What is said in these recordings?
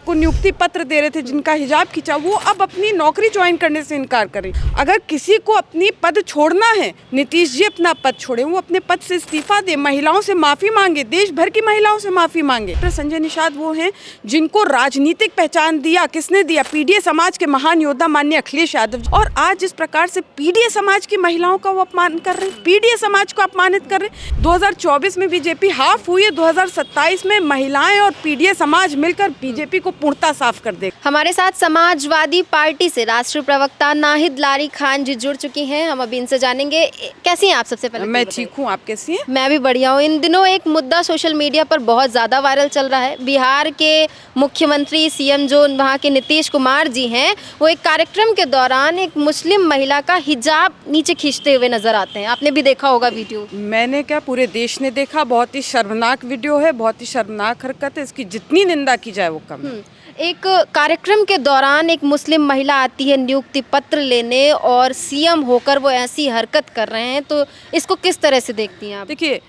जिनको नियुक्ति पत्र दे रहे थे, जिनका हिजाब खींचा, वो अब अपनी नौकरी ज्वाइन करने से इनकार करें। अगर किसी को अपनी पद छोड़ना है, नीतीश जी अपना पद छोड़े, वो अपने पद से इस्तीफा दे, महिलाओं से माफी मांगे, देश भर की महिलाओं से माफी मांगे। डॉक्टर संजय निषाद वो हैं जिनको राजनीतिक पहचान दिया, किसने दिया? पीडीए समाज के महान योद्धा माननीय अखिलेश यादव जी। और आज जिस प्रकार से पीडीए समाज की महिलाओं का वो अपमान कर रहे हैं, पीडीए समाज को अपमानित कर रहे हैं। 2024 में बीजेपी हाफ हुई है, 2027 में महिलाएं और पीडीए समाज मिलकर बीजेपी को पूर्णतः साफ कर देगा। हमारे साथ समाजवादी पार्टी से राष्ट्रीय प्रवक्ता नाहिद लारी खान जी जुड़ चुकी हैं। हम अभी इनसे जानेंगे। कैसी हैं आप? सबसे पहले मैं ठीक हूँ, आप कैसी हैं? मैं भी बढ़िया हूँ। इन दिनों एक मुद्दा सोशल मीडिया पर बहुत ज़्यादा वायरल चल रहा है। बिहार के मुख्यमंत्री सीएम जो वहाँ के नीतीश कुमार जी हैं, वो एक कार्यक्रम के दौरान एक मुस्लिम महिला का हिजाब नीचे खींचते हुए नजर आते हैं। आपने भी देखा होगा वीडियो। मैंने क्या, पूरे देश ने देखा। बहुत ही शर्मनाक वीडियो है, बहुत ही शर्मनाक हरकत है। इसकी जितनी निंदा की जाए वो कम है। एक कार्यक्रम के दौरान एक मुस्लिम महिला आती है नियुक्ति पत्र लेने और सीएम होकर वो ऐसी हरकत कर रहे हैं, तो इसको किस तरह से देखती हैं आप? देखिए,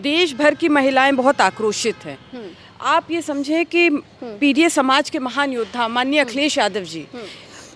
देश भर की महिलाएं बहुत आक्रोशित हैं। आप ये समझें कि पीडीए समाज के महान योद्धा माननीय अखिलेश यादव जी,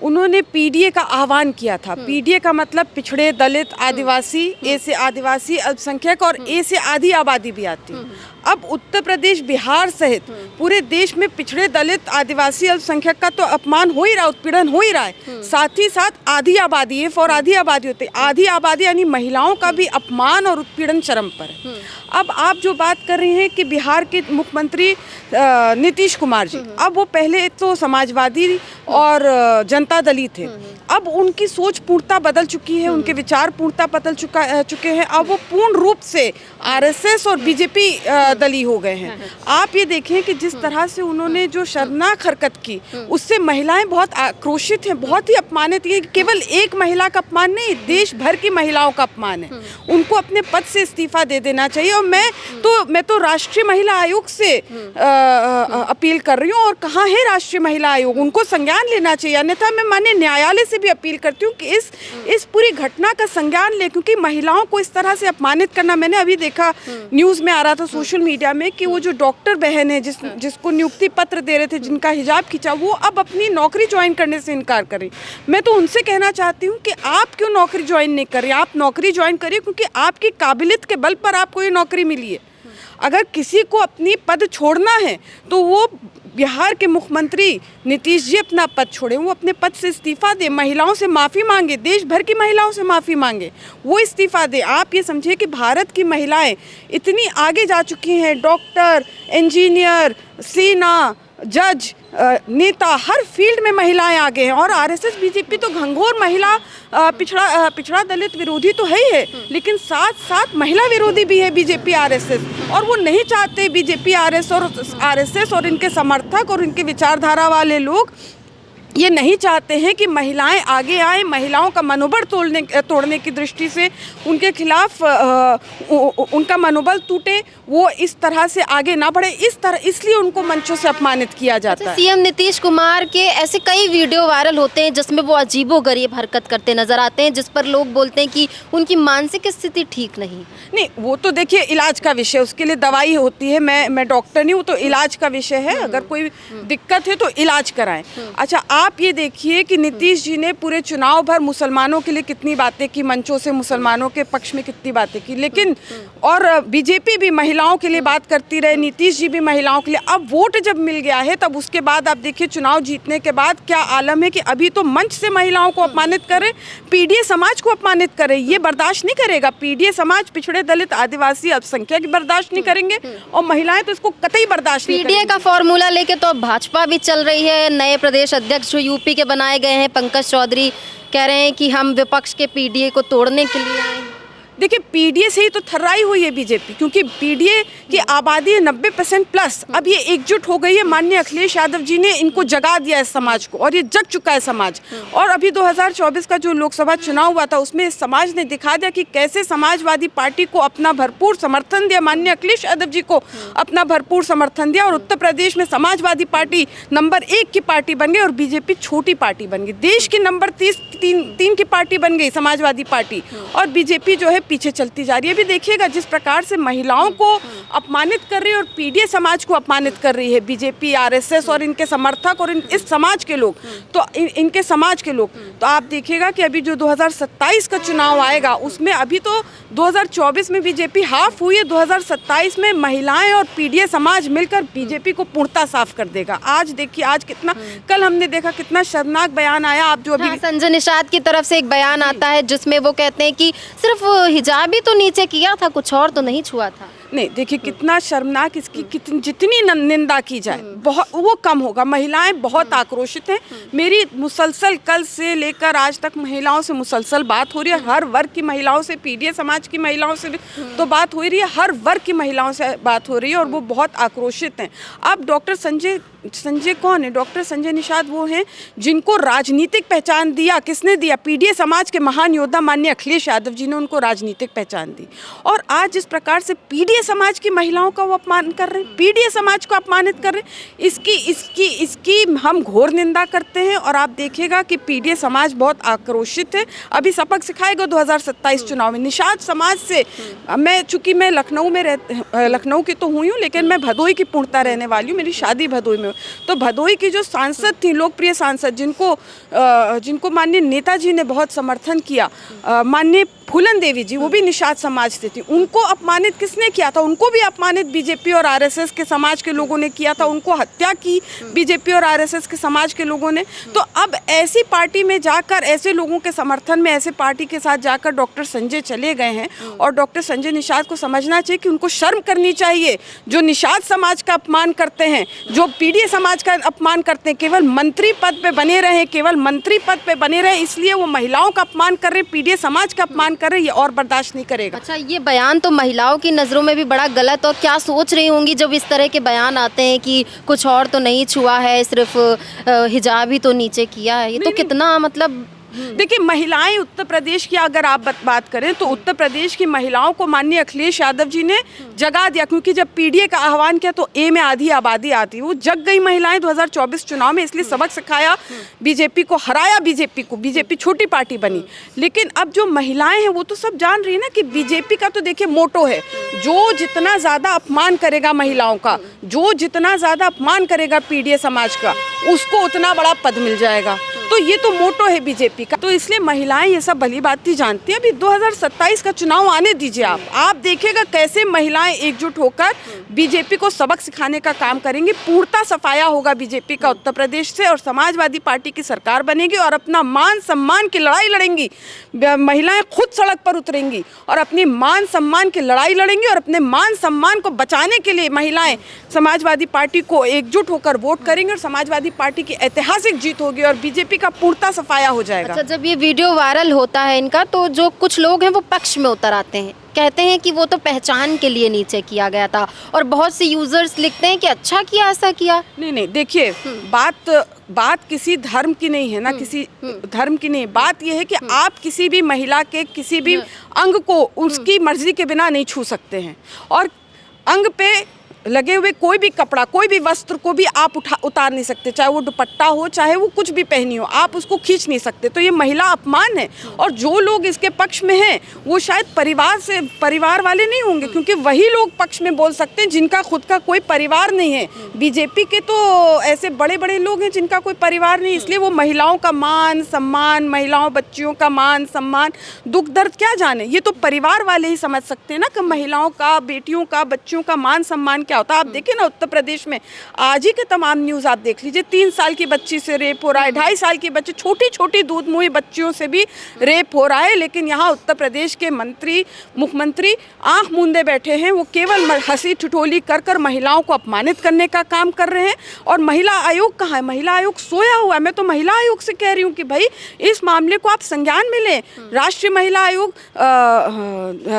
उन्होंने पीडीए का आह्वान किया था। पीडीए का मतलब पिछड़े, दलित, आदिवासी, ए से आदिवासी, अल्पसंख्यक और ए से आधी आबादी भी आती है। अब उत्तर प्रदेश, बिहार सहित पूरे देश में पिछड़े, दलित, आदिवासी, अल्पसंख्यक का तो अपमान हो ही रहा, उत्पीड़न हो ही रहा है। साथ ही साथ आधी आबादी है, फॉर आधी आबादी होती है, आधी आबादी यानी महिलाओं का भी अपमान और उत्पीड़न चरम पर है। अब आप जो बात कर रही हैं कि बिहार के मुख्यमंत्री नीतीश कुमार जी, अब वो पहले तो समाजवादी और जनता दली थे। अब उनकी सोच पूर्णतः बदल चुकी है, उनके विचार पूर्णतः बदल चुके हैं। अब वो पूर्ण रूप से आरएसएस और बीजेपी दली हो गए हैं। आप ये देखें कि जिस तरह से उन्होंने जो शर्मनाक हरकत की, उससे महिलाएं बहुत आक्रोशित हैं, बहुत ही अपमानित। ये केवल एक महिला का अपमान नहीं, देश भर की महिलाओं का अपमान है। उनको अपने पद से इस्तीफा दे देना चाहिए। और मैं तो राष्ट्रीय महिला आयोग से अपील कर रही हूँ। और कहाँ है राष्ट्रीय महिला आयोग? उनको संज्ञान लेना चाहिए। अन्यथा मैं माननीय न्यायालय से भी अपील करती हूँ कि इस पूरी घटना का संज्ञान ले, क्योंकि महिलाओं को इस तरह से अपमानित करना, मैंने अभी देखा न्यूज़ में आ रहा था सोशल मीडिया में कि वो जो डॉक्टर बहन है जिसको नियुक्ति पत्र दे रहे थे, जिनका हिजाब खींचा, वो अब अपनी नौकरी ज्वाइन करने से इनकार करें। मैं तो उनसे कहना चाहती हूँ कि आप क्यों नौकरी ज्वाइन नहीं कर रही? आप नौकरी ज्वाइन करिए, क्योंकि आपकी काबिलियत के बल पर आपको ये नौकरी मिली है। अगर किसी को अपनी पद छोड़ना है तो वो बिहार के मुख्यमंत्री नीतीश जी अपना पद छोड़े, वो अपने पद से इस्तीफा दे, महिलाओं से माफ़ी मांगे, देश भर की महिलाओं से माफ़ी मांगे, वो इस्तीफा दे। आप ये समझिए कि भारत की महिलाएं इतनी आगे जा चुकी हैं। डॉक्टर, इंजीनियर, सेना, जज, नेता, हर फील्ड में महिलाएं आगे हैं। और आरएसएस बीजेपी तो घंघोर महिला पिछड़ा दलित विरोधी तो है ही है, लेकिन साथ साथ महिला विरोधी भी है बीजेपी आरएसएस। और वो नहीं चाहते, बीजेपी आरएसएस और इनके समर्थक और इनके विचारधारा वाले लोग ये नहीं चाहते हैं कि महिलाएं आगे आए, महिलाओं का मनोबल तोड़ने की दृष्टि से उनके खिलाफ उनका मनोबल टूटे, वो इस तरह से आगे ना बढ़े, इसलिए उनको मंचों से अपमानित किया जाता है। सीएम नीतीश कुमार के ऐसे कई वीडियो वायरल होते हैं जिसमें वो अजीबोगरीब हरकत करते नजर आते हैं, जिस पर लोग बोलते हैं कि उनकी मानसिक स्थिति ठीक नहीं। वो तो देखिए इलाज का विषय, उसके लिए दवाई होती है। मैं डॉक्टर नहीं हूँ, तो इलाज का विषय है। अगर कोई दिक्कत है तो इलाज कराएं। अच्छा, आप ये देखिए कि नीतीश जी ने पूरे चुनाव भर मुसलमानों के लिए कितनी बातें की, मंचों से मुसलमानों के पक्ष में कितनी बातें की, लेकिन और बीजेपी भी महिलाओं के लिए बात करती रहे, नीतीश जी भी महिलाओं के लिए। अब वोट जब मिल गया है, तब उसके बाद आप देखिए चुनाव जीतने के बाद क्या आलम है कि अभी तो मंच से महिलाओं को अपमानित करें, पीडीए समाज को अपमानित करें। ये बर्दाश्त नहीं करेगा पीडीए समाज, पिछड़े, दलित, आदिवासी, अल्पसंख्यक बर्दाश्त नहीं करेंगे, और महिलाएं तो इसको कतई बर्दाश्त नहीं करेंगी। पीडीए का फॉर्मूला लेके तो भाजपा भी चल रही है। नए प्रदेश अध्यक्ष जो यूपी के बनाए गए हैं, पंकज चौधरी, कह रहे हैं कि हम विपक्ष के पीडीए को तोड़ने के लिए आए। देखिए, पीडीए से ही तो थर्राई हुई है बीजेपी, क्योंकि पीडीए की आबादी है 90% प्लस। अब ये एकजुट हो गई है। माननीय अखिलेश यादव जी ने इनको जगा दिया है समाज को, और ये जग चुका है समाज। और अभी 2024 का जो लोकसभा चुनाव हुआ था, उसमें समाज ने दिखा दिया कि कैसे समाजवादी पार्टी को अपना भरपूर समर्थन दिया, माननीय अखिलेश यादव जी को अपना भरपूर समर्थन दिया, और उत्तर प्रदेश में समाजवादी पार्टी नंबर 1 की पार्टी बन गई और बीजेपी छोटी पार्टी बन गई। देश की नंबर 3 की पार्टी बन गई समाजवादी पार्टी, और बीजेपी जो है पीछे चलती जा रही है। अभी देखिएगा जिस प्रकार से महिलाओं को अपमानित कर रही है और पीडीए समाज को अपमानित कर रही है बीजेपी, आरएसएस और इनके समर्थक और इस समाज के लोग, तो इनके समाज के लोग, तो आप देखिएगा कि अभी जो 2027 का चुनाव आएगा उसमें अभी तो 2024 में बीजेपी हाफ हुई है, 2027 में महिलाएं और पीडीए समाज मिलकर बीजेपी को पूर्णतः साफ कर देगा। आज देखिए, आज कितना, कल हमने देखा कितना शर्मनाक बयान आया। आप जो अभी हाँ, संजय निषाद की तरफ से एक बयान आता है जिसमें वो कहते हैं कि सिर्फ हिजाब ही तो नीचे किया था, कुछ और तो नहीं छुआ था। नहीं, देखिए कितना शर्मनाक, इसकी कितनी जितनी निंदा की जाए बहुत वो कम होगा। महिलाएं बहुत आक्रोशित हैं। मेरी मुसलसल कल से लेकर आज तक महिलाओं से मुसलसल बात हो रही है, हर वर्ग की महिलाओं से, पीडीए समाज की महिलाओं से भी तो बात हो रही है, हर वर्ग की महिलाओं से बात हो रही है और वो बहुत आक्रोशित हैं। अब डॉक्टर संजय कौन है? डॉक्टर संजय निषाद वो हैं जिनको राजनीतिक पहचान दिया, किसने दिया? पीडीए समाज के महान योद्धा माननीय अखिलेश यादव जी ने उनको राजनीतिक पहचान दी। और आज जिस प्रकार से पीडीए समाज की महिलाओं का वो अपमान कर रहे हैं, पीडीए समाज को अपमानित कर रहे हैं, इसकी हम घोर निंदा करते हैं। और आप देखिएगा कि पीडीए समाज बहुत आक्रोशित है, अभी सबक सिखाएगा 2027 चुनाव में। निषाद समाज से चूंकि मैं लखनऊ की तो हुई हूँ, लेकिन मैं भदोई की पूर्णतः रहने वाली हूँ, मेरी शादी भदोई में। तो भदोई की जो सांसद थी, लोकप्रिय सांसद, जिनको माननीय नेताजी ने बहुत समर्थन किया, माननीय फूलन देवी जी, वो भी निषाद समाज से थी। उनको अपमानित किसने किया था? उनको भी अपमानित बीजेपी और आरएसएस के समाज के लोगों ने किया था। उनको हत्या की बीजेपी और आरएसएस के समाज के लोगों ने। तो अब ऐसी पार्टी में जाकर, ऐसे लोगों के समर्थन में, ऐसे पार्टी के साथ जाकर डॉक्टर संजय चले गए हैं। और डॉक्टर संजय निषाद को समझना चाहिए कि उनको शर्म करनी चाहिए, जो निषाद समाज का अपमान करते हैं, जो पीडीए समाज का अपमान करते हैं, केवल मंत्री पद पे बने रहे, केवल मंत्री पद पे बने रहे, इसलिए वो महिलाओं का अपमान कर रहे, पीडीए समाज का अपमान कर रहे, ये और बर्दाश्त नहीं करेगा। अच्छा, ये बयान तो महिलाओं की नज़रों में भी बड़ा गलत, और क्या सोच रही होंगी जब इस तरह के बयान आते हैं कि कुछ और तो नहीं छुआ है, सिर्फ हिजाब ही तो नीचे किया है। ये तो कितना, मतलब देखिए, महिलाएं उत्तर प्रदेश की अगर आप बात करें तो उत्तर प्रदेश की महिलाओं को माननीय अखिलेश यादव जी ने जगा दिया, क्योंकि जब पीडीए का आह्वान किया तो ए में आधी आबादी आती, वो जग गई महिलाएं 2024 चुनाव में, इसलिए सबक सिखाया, बीजेपी को हराया, बीजेपी छोटी पार्टी बनी। लेकिन अब जो महिलाएं हैं वो तो सब जान रही है ना कि बीजेपी का तो देखिए मोटो है, जो जितना ज़्यादा अपमान करेगा महिलाओं का, जो जितना ज़्यादा अपमान करेगा पीडीए समाज का, उसको उतना बड़ा पद मिल जाएगा। तो ये तो मोटो है बीजेपी का। तो इसलिए महिलाएं ये सब भली भांति जानती हैं। अभी 2027 का चुनाव आने दीजिए, आप देखिएगा कैसे महिलाएं एकजुट होकर बीजेपी को सबक सिखाने का काम करेंगी। पूर्णतः सफाया होगा बीजेपी का उत्तर प्रदेश से, और समाजवादी पार्टी की सरकार बनेगी और अपना मान सम्मान की लड़ाई लड़ेंगी। महिलाएं खुद सड़क पर उतरेंगी और अपनी मान सम्मान की लड़ाई लड़ेंगी, और अपने मान सम्मान को बचाने के लिए महिलाएं समाजवादी पार्टी को एकजुट होकर वोट करेंगे, और समाजवादी पार्टी की ऐतिहासिक जीत होगी और बीजेपी का पूर्णतः सफाया हो जाएगा। अच्छा, जब ये वीडियो वायरल होता है इनका, तो जो कुछ लोग हैं वो पक्ष में उतर आते हैं, कहते हैं कि वो तो पहचान के लिए नीचे किया गया था, और बहुत से यूजर्स लिखते हैं कि अच्छा किया, ऐसा किया। नहीं, देखिए, बात किसी धर्म की नहीं है ना, किसी धर्म की नहीं, बात यह है कि आप किसी भी महिला के किसी भी अंग को उसकी मर्जी के बिना नहीं छू सकते हैं, और अंग पे लगे हुए कोई भी कपड़ा, कोई भी वस्त्र को भी आप उतार नहीं सकते, चाहे वो दुपट्टा हो, चाहे वो कुछ भी पहनी हो, आप उसको खींच नहीं सकते। तो ये महिला अपमान है। और जो लोग इसके पक्ष में हैं वो शायद परिवार वाले नहीं होंगे, क्योंकि वही लोग पक्ष में बोल सकते हैं जिनका खुद का कोई परिवार नहीं है। बीजेपी के तो ऐसे बड़े बड़े लोग हैं जिनका कोई परिवार नहीं, इसलिए वो महिलाओं का मान सम्मान, महिलाओं बच्चियों का मान सम्मान, दुख दर्द क्या जाने। ये तो परिवार वाले ही समझ सकते हैं ना कि महिलाओं का, बेटियों का, बच्चियों का मान सम्मान होता है। आप देखिए ना, उत्तर प्रदेश में आज ही के तमाम न्यूज़ आप देख लीजिए, 3 साल की बच्ची से रेप हो रहा है, 2.5 साल की बच्ची, छोटी छोटी दूध मुँही बच्चियों से भी रेप हो रहा है। लेकिन यहाँ उत्तर प्रदेश के मुख्यमंत्री आंख मूंदे बैठे हैं, वो केवल हंसी ठिठोली कर महिलाओं को अपमानित करने का काम कर रहे हैं। और महिला आयोग कहाँ है? महिला आयोग सोया हुआ है। मैं तो महिला आयोग से कह रही हूँ कि भाई इस मामले को आप संज्ञान में लें। राष्ट्रीय महिला आयोग,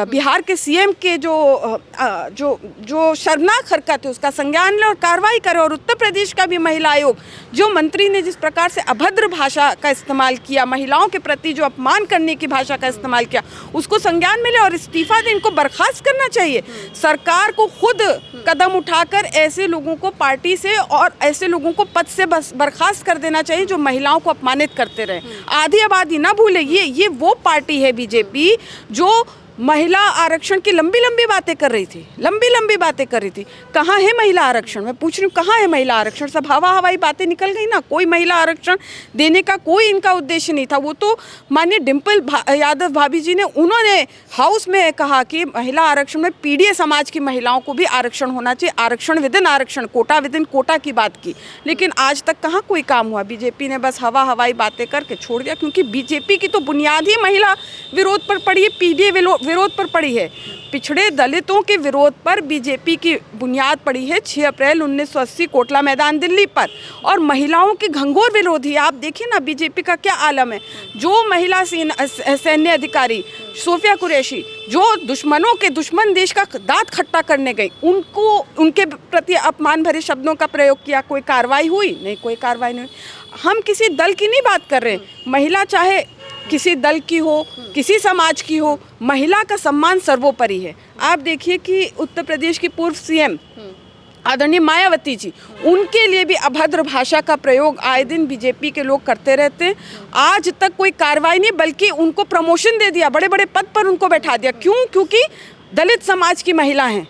बिहार के सीएम के जो शर्मनाक हरकत है उसका संज्ञान ले और कार्रवाई करे। और उत्तर प्रदेश का भी महिला आयोग, जो मंत्री ने जिस प्रकार से अभद्र भाषा का इस्तेमाल किया, महिलाओं के प्रति जो अपमान करने की भाषा का इस्तेमाल किया, उसको संज्ञान में ले और इस्तीफा दे। इनको बर्खास्त करना चाहिए। सरकार को खुद कदम उठाकर ऐसे लोगों को पार्टी से और ऐसे लोगों को पद से बर्खास्त कर देना चाहिए जो महिलाओं को अपमानित करते रहे। आधी आबादी ना भूले, ये वो पार्टी है बीजेपी जो महिला आरक्षण की लंबी लंबी बातें कर रही थी, लंबी लंबी बातें कर रही थी। कहाँ है महिला आरक्षण? मैं पूछ रही हूँ कहाँ है महिला आरक्षण? सब हवा हवाई बातें निकल गई ना। कोई महिला आरक्षण देने का कोई इनका उद्देश्य नहीं था। वो तो माननीय डिम्पल यादव भाभी जी ने, उन्होंने हाउस में कहा कि महिला आरक्षण में पीडीए समाज की महिलाओं को भी आरक्षण होना चाहिए, आरक्षण विदिन आरक्षण, कोटा विदिन कोटा की बात की। लेकिन आज तक कहाँ कोई काम हुआ। बीजेपी ने बस हवा हवाई बातें करके छोड़ दिया, क्योंकि बीजेपी की तो बुनियाद ही महिला विरोध पर पड़ी है, पीडीए विरोध पर पड़ी है। पिछड़े दलितों के विरोध पर बीजेपी की बुनियाद पड़ी है 6 अप्रैल 1980 कोटला मैदान दिल्ली पर। और महिलाओं के घंघोर विरोधी, आप देखिए ना बीजेपी का क्या आलम है। जो महिला सैन्य अधिकारी सोफिया कुरैशी, जो दुश्मनों के दुश्मन देश का दांत खट्टा करने गई, उनको उनके प्रति अपमान भरे शब्दों का प्रयोग किया, कोई कार्रवाई हुई? नहीं, कोई कार्रवाई नहीं। हम किसी दल की नहीं बात कर रहे। महिला चाहे किसी दल की हो, किसी समाज की हो, महिला का सम्मान सर्वोपरि है। आप देखिए कि उत्तर प्रदेश की पूर्व सीएम आदरणीय मायावती जी, उनके लिए भी अभद्र भाषा का प्रयोग आए दिन बीजेपी के लोग करते रहते हैं। आज तक कोई कार्रवाई नहीं, बल्कि उनको प्रमोशन दे दिया, बड़े बड़े पद पर उनको बैठा दिया। क्यों? क्योंकि दलित समाज की महिला हैं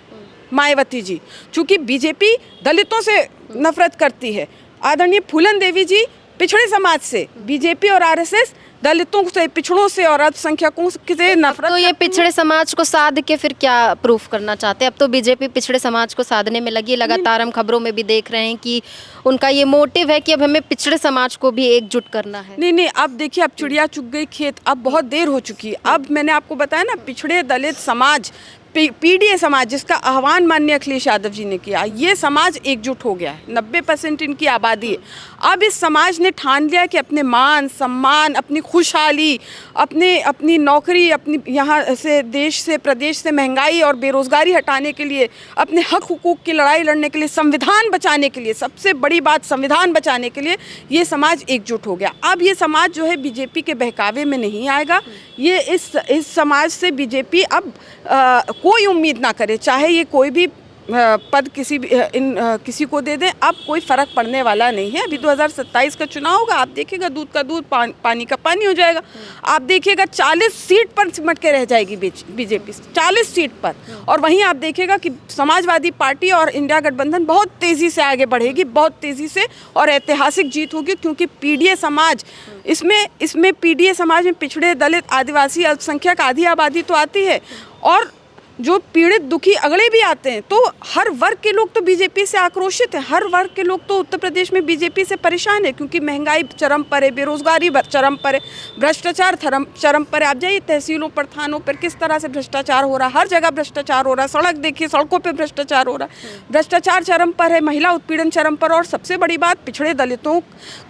मायावती जी। चूँकि बीजेपी दलितों से नफरत करती है, आदरणीय फूलन देवी जी पिछड़े समाज से, बीजेपी और आरएसएस दलितों से, पिछड़ों से और अल्पसंख्यकों से नफरत। तो ये पिछड़े समाज को साध के फिर क्या प्रूफ करना चाहते हैं? अब तो बीजेपी पिछड़े समाज को साधने में लगी है। लगातार हम खबरों में भी देख रहे हैं कि उनका ये मोटिव है कि अब हमें पिछड़े समाज को भी एकजुट करना है। नहीं, अब देखिए, अब चिड़िया चुग गई खेत, अब बहुत देर हो चुकी है। अब मैंने आपको बताया ना, पिछड़े दलित समाज, पीडीए समाज, जिसका आह्वान माननीय अखिलेश यादव जी ने किया, ये समाज एकजुट हो गया है। 90% इनकी आबादी है। अब इस समाज ने ठान लिया कि अपने मान सम्मान, अपनी खुशहाली, अपनी नौकरी, अपनी यहाँ से देश से प्रदेश से महंगाई और बेरोजगारी हटाने के लिए, अपने हक हुकूक की लड़ाई लड़ने के लिए, संविधान बचाने के लिए, सबसे बड़ी बात संविधान बचाने के लिए ये समाज एकजुट हो गया। अब ये समाज जो है बीजेपी के बहकावे में नहीं आएगा। ये इस समाज से बीजेपी अब कोई उम्मीद ना करे, चाहे ये कोई भी पद किसी को दे दें, अब कोई फर्क पड़ने वाला नहीं है। अभी 2027 का चुनाव होगा, आप देखिएगा दूध का दूध पानी का पानी हो जाएगा। आप देखिएगा 40 सीट पर सिमट के रह जाएगी बीजेपी, 40 सीट पर। और वहीं आप देखिएगा कि समाजवादी पार्टी और इंडिया गठबंधन बहुत तेज़ी से आगे बढ़ेगी, बहुत तेज़ी से, और ऐतिहासिक जीत होगी। क्योंकि पीडीए समाज, इसमें पीडीए समाज में पिछड़े दलित आदिवासी अल्पसंख्यक आधी आबादी तो आती है, और जो पीड़ित दुखी अगले भी आते हैं। तो हर वर्ग के लोग तो बीजेपी से आक्रोशित हैं, हर वर्ग के लोग तो उत्तर प्रदेश में बीजेपी से परेशान है। क्योंकि महंगाई चरम पर है, बेरोजगारी चरम पर है, भ्रष्टाचार चरम पर है। आप जाइए तहसीलों पर, थानों पर, किस तरह से भ्रष्टाचार हो रहा है, हर जगह भ्रष्टाचार हो रहा है। सड़क देखिए, सड़कों पर भ्रष्टाचार हो रहा है, भ्रष्टाचार चरम पर है, महिला उत्पीड़न चरम पर, और सबसे बड़ी बात पिछड़े दलितों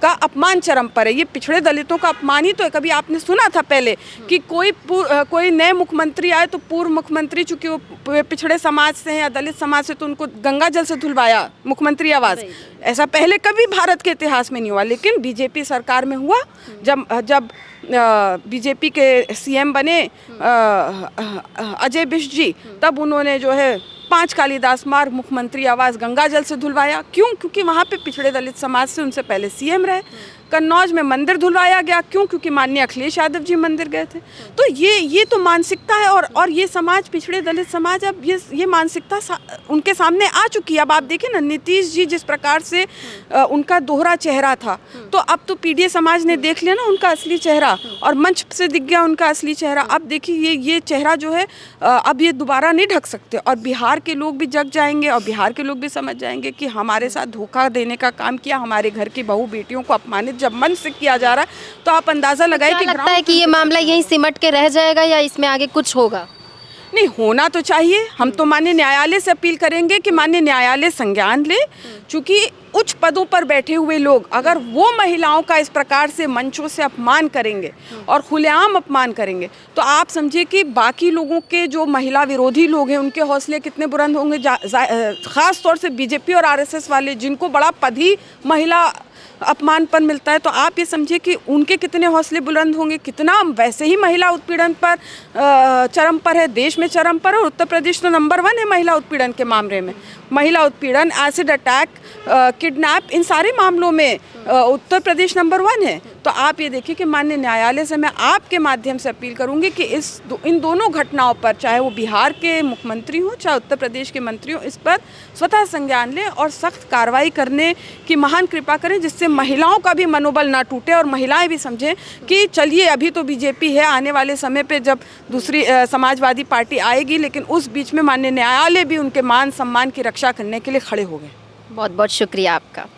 का अपमान चरम पर है। ये पिछड़े दलितों का अपमान ही तो है। कभी आपने सुना था पहले कि कोई नए मुख्यमंत्री आए तो पूर्व मुख्यमंत्री, चूँकि वो पिछड़े समाज से हैं या दलित समाज से, तो उनको गंगा जल से धुलवाया मुख्यमंत्री आवास? ऐसा पहले कभी भारत के इतिहास में नहीं हुआ। लेकिन बीजेपी सरकार में हुआ। जब बीजेपी के सीएम बने अजय बिष्ट जी, तब उन्होंने जो है 5 कालिदास मार्ग मुख्यमंत्री आवास गंगा जल से धुलवाया। क्यों? क्योंकि वहाँ पे पिछड़े दलित समाज से उनसे पहले सीएम रहे। कन्नौज में मंदिर धुलवाया गया। क्यों? क्योंकि माननीय अखिलेश यादव जी मंदिर गए थे। तो ये तो मानसिकता है। और ये समाज, पिछड़े दलित समाज, अब ये मानसिकता उनके सामने आ चुकी है। अब आप देखिए ना, नीतीश जी जिस प्रकार से उनका दोहरा चेहरा था, तो अब तो पीडीए समाज ने देख लिया ना उनका असली चेहरा, और मंच से दिख गया उनका असली चेहरा। अब देखिए ये चेहरा जो है, अब ये दोबारा नहीं ढक सकते। और बिहार के लोग भी जग जाएंगे, और बिहार के लोग भी समझ जाएंगे कि हमारे साथ धोखा देने का काम किया, हमारे घर की बहू बेटियों को अपमानित जब मन से किया जा रहा है। तो आप अंदाजा लगाए कि लगता है कि ये मामला यहीं सिमट के रह जाएगा या इसमें आगे कुछ होगा? नहीं, होना तो चाहिए। हम तो माननीय न्यायालय से अपील करेंगे कि माननीय न्यायालय संज्ञान ले। चूँकि उच्च पदों पर बैठे हुए लोग अगर वो महिलाओं का इस प्रकार से मंचों से अपमान करेंगे और खुलेआम अपमान करेंगे, तो आप समझिए कि बाकी लोगों के जो महिला विरोधी लोग हैं उनके हौसले कितने बुलंद होंगे। ख़ास तौर से बीजेपी और आरएसएस वाले, जिनको बड़ा पद ही महिला अपमानपन मिलता है, तो आप ये समझिए कि उनके कितने हौसले बुलंद होंगे। कितना वैसे ही महिला उत्पीड़न पर चरम पर है, देश में चरम पर, और उत्तर प्रदेश तो नंबर 1 है महिला उत्पीड़न के मामले में। महिला उत्पीड़न, एसिड अटैक, किडनैप, इन सारे मामलों में उत्तर प्रदेश नंबर 1 है। तो आप ये देखिए कि माननीय न्यायालय से मैं आपके माध्यम से अपील करूंगी कि इन दोनों घटनाओं पर, चाहे वो बिहार के मुख्यमंत्री हों चाहे उत्तर प्रदेश के मंत्री हों, इस पर स्वतः संज्ञान लें और सख्त कार्रवाई करने की महान कृपा करें, जिससे महिलाओं का भी मनोबल ना टूटे और महिलाएं भी समझें कि चलिए अभी तो बीजेपी है, आने वाले समय पे जब दूसरी समाजवादी पार्टी आएगी, लेकिन उस बीच में माननीय न्यायालय भी उनके मान सम्मान की रक्षा करने के लिए खड़े हो गए। बहुत बहुत शुक्रिया आपका।